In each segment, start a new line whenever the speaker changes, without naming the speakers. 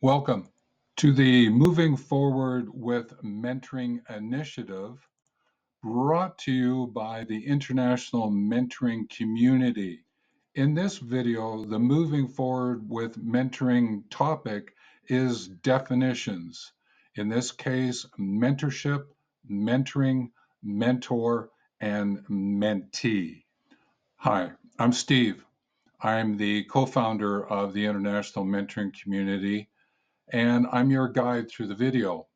Welcome to the Moving Forward with Mentoring initiative brought to you by the International Mentoring Community. In this video, the Moving Forward with Mentoring topic is definitions. In this case, mentorship, mentoring, mentor, and mentee. Hi, I'm Steve. I'm the co-founder of the International Mentoring Community and I'm your guide through the video.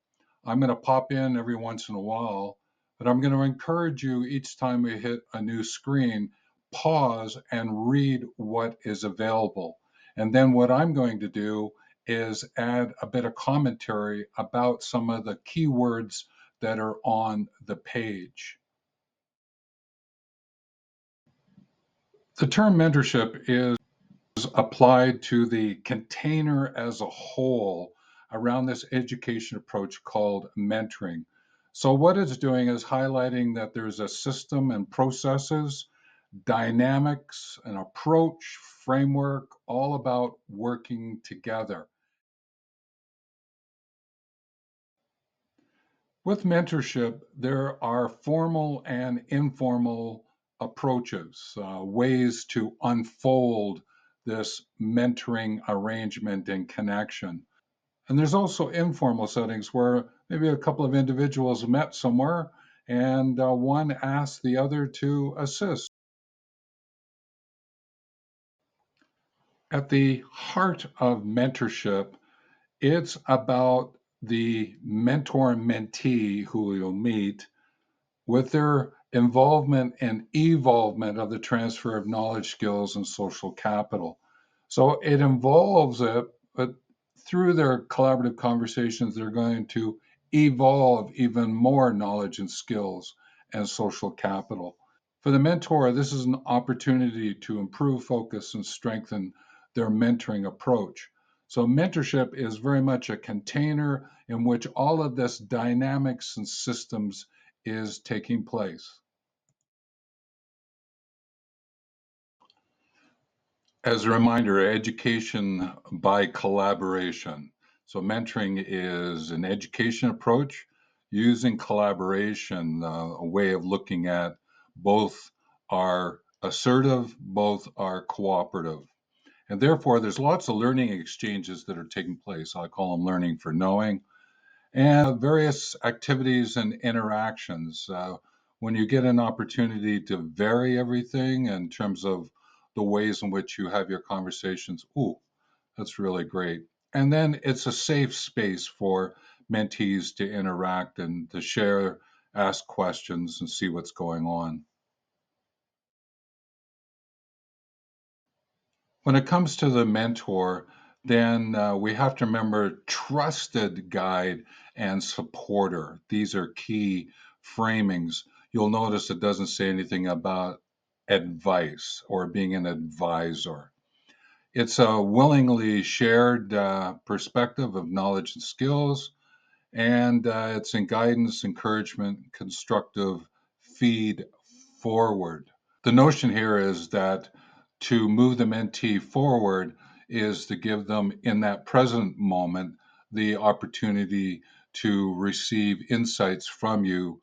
I'm going to pop in every once in a while, but I'm going to encourage you each time we hit a new screen, pause and read what is available. And then what I'm going to do is add a bit of commentary about some of the keywords that are on the page. The term mentorship is applied to the container as a whole around this education approach called mentoring. So, what it's doing is highlighting that there's a system and processes, dynamics, an approach, framework, all about working together. With mentorship, there are formal and informal approaches, ways to unfold this mentoring arrangement and connection. And there's also informal settings where maybe a couple of individuals met somewhere and one asked the other to assist. At the heart of mentorship, it's about the mentor and mentee who you'll meet with their involvement and evolvement of the transfer of knowledge, skills, and social capital. So it involves it, but through their collaborative conversations, they're going to evolve even more knowledge and skills and social capital. For the mentor, this is an opportunity to improve focus and strengthen their mentoring approach. So, mentorship is very much a container in which all of this dynamics and systems is taking place. As a reminder, education by collaboration. So, mentoring is an education approach using collaboration, a way of looking at both are assertive, both are cooperative. And therefore, there's lots of learning exchanges that are taking place. I call them learning for knowing, and various activities and interactions. When you get an opportunity to vary everything in terms of the ways in which you have your conversations, ooh, that's really great. And then it's a safe space for mentees to interact and to share, ask questions, and see what's going on. When it comes to the mentor, then we have to remember trusted guide and supporter. These are key framings. You'll notice it doesn't say anything about advice or being an advisor. It's a willingly shared perspective of knowledge and skills, and it's in guidance, encouragement, constructive feed forward. The notion here is that to move the mentee forward is to give them in that present moment the opportunity to receive insights from you.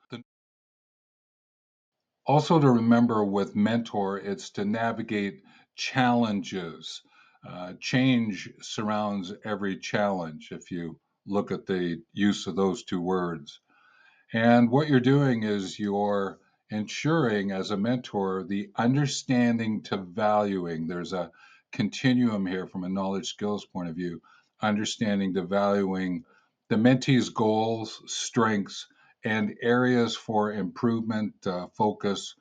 Also, to remember with mentor, it's to navigate challenges. Change surrounds every challenge if you look at the use of those two words. And what you're doing is you're ensuring, as a mentor, the understanding to valuing. There's a continuum here from a knowledge skills point of view, understanding to valuing the mentee's goals, strengths, and areas for improvement, focus.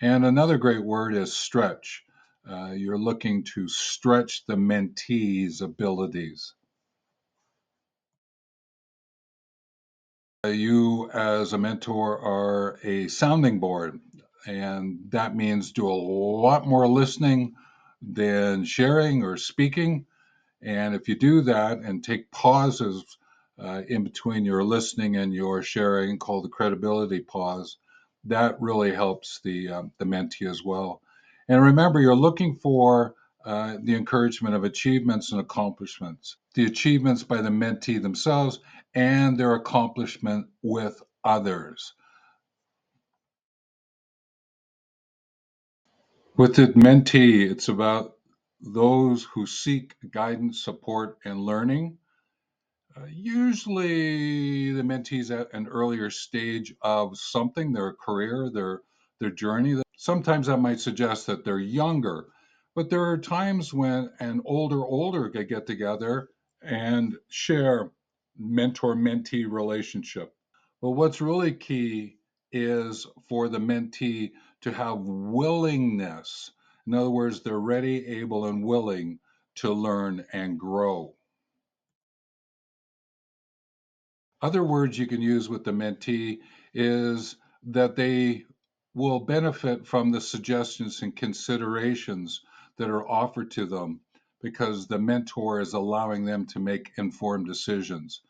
And another great word is stretch. You're looking to stretch the mentee's abilities. You, as a mentor, are a sounding board, and that means do a lot more listening than sharing or speaking. And if you do that and take pauses in between your listening and your sharing, called the credibility pause, that really helps the mentee as well. And remember, you're looking for the encouragement of achievements and accomplishments, the achievements by the mentee themselves, and their accomplishment with others. With the mentee, it's about those who seek guidance, support, and learning. Usually, the mentees at an earlier stage of something, their career, their journey. Sometimes that might suggest that they're younger, but there are times when an older could get together and share mentor-mentee relationship. But what's really key is for the mentee to have willingness. In other words, they're ready, able, and willing to learn and grow. Other words you can use with the mentee is that they will benefit from the suggestions and considerations that are offered to them because the mentor is allowing them to make informed decisions.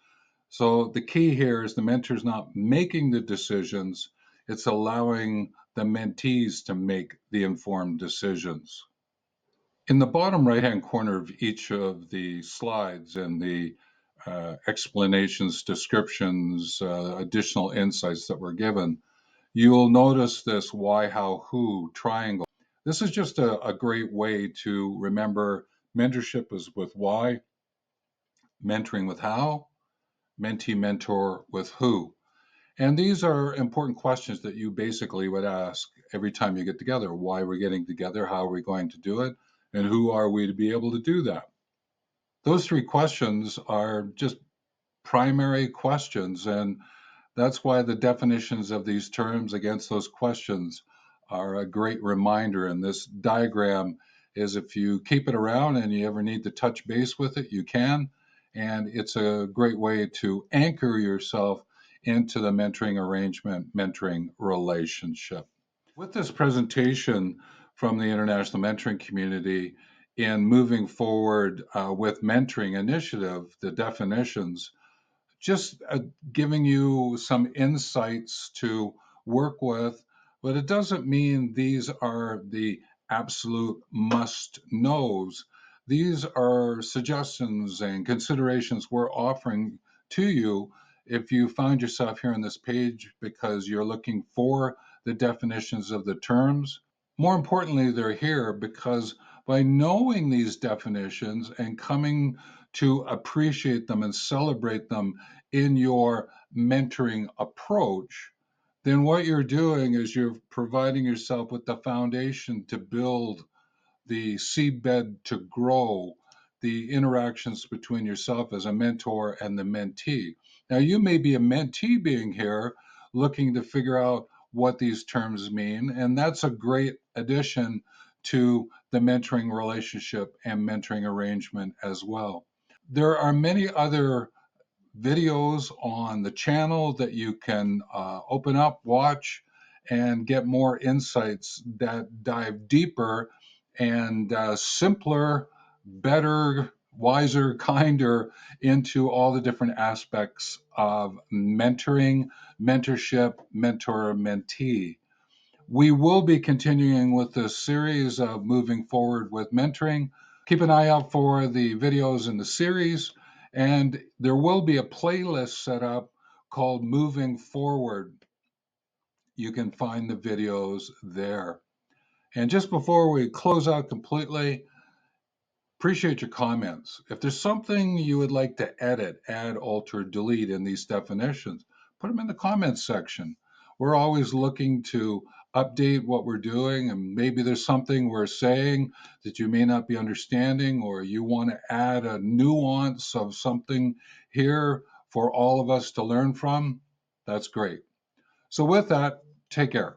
So the key here is the mentor's not making the decisions, it's allowing the mentees to make the informed decisions. In the bottom right hand corner of each of the slides and the explanations, descriptions, additional insights that were given, you'll notice this why, how, who triangle. This is just a great way to remember mentorship is with why, mentoring with how, mentee mentor with who. And these are important questions that you basically would ask every time you get together. Why we're getting together, how are we going to do it, and who are we to be able to do that? Those three questions are just primary questions, and that's why the definitions of these terms against those questions are a great reminder. And this diagram is if you keep it around and you ever need to touch base with it, you can. And it's a great way to anchor yourself into the mentoring arrangement, mentoring relationship. With this presentation from the International Mentoring Community in moving forward with mentoring initiative, the definitions, just giving you some insights to work with, but it doesn't mean these are the absolute must knows. These are suggestions and considerations we're offering to you if you find yourself here on this page because you're looking for the definitions of the terms. More importantly, they're here because by knowing these definitions and coming to appreciate them and celebrate them in your mentoring approach, then what you're doing is you're providing yourself with the foundation to build the seedbed to grow the interactions between yourself as a mentor and the mentee. Now, you may be a mentee being here looking to figure out what these terms mean, and that's a great addition to the mentoring relationship and mentoring arrangement as well. There are many other videos on the channel that you can open up, watch, and get more insights that dive deeper and simpler, better, wiser, kinder into all the different aspects of mentoring, mentorship, mentor, mentee. We will be continuing with this series of moving forward with mentoring. Keep an eye out for the videos in the series, and there will be a playlist set up called Moving Forward. You can find the videos there. And just before we close out completely, appreciate your comments. If there's something you would like to edit, add, alter, delete in these definitions, put them in the comments section. We're always looking to update what we're doing, and maybe there's something we're saying that you may not be understanding, or you want to add a nuance of something here for all of us to learn from. That's great. So, with that, take care.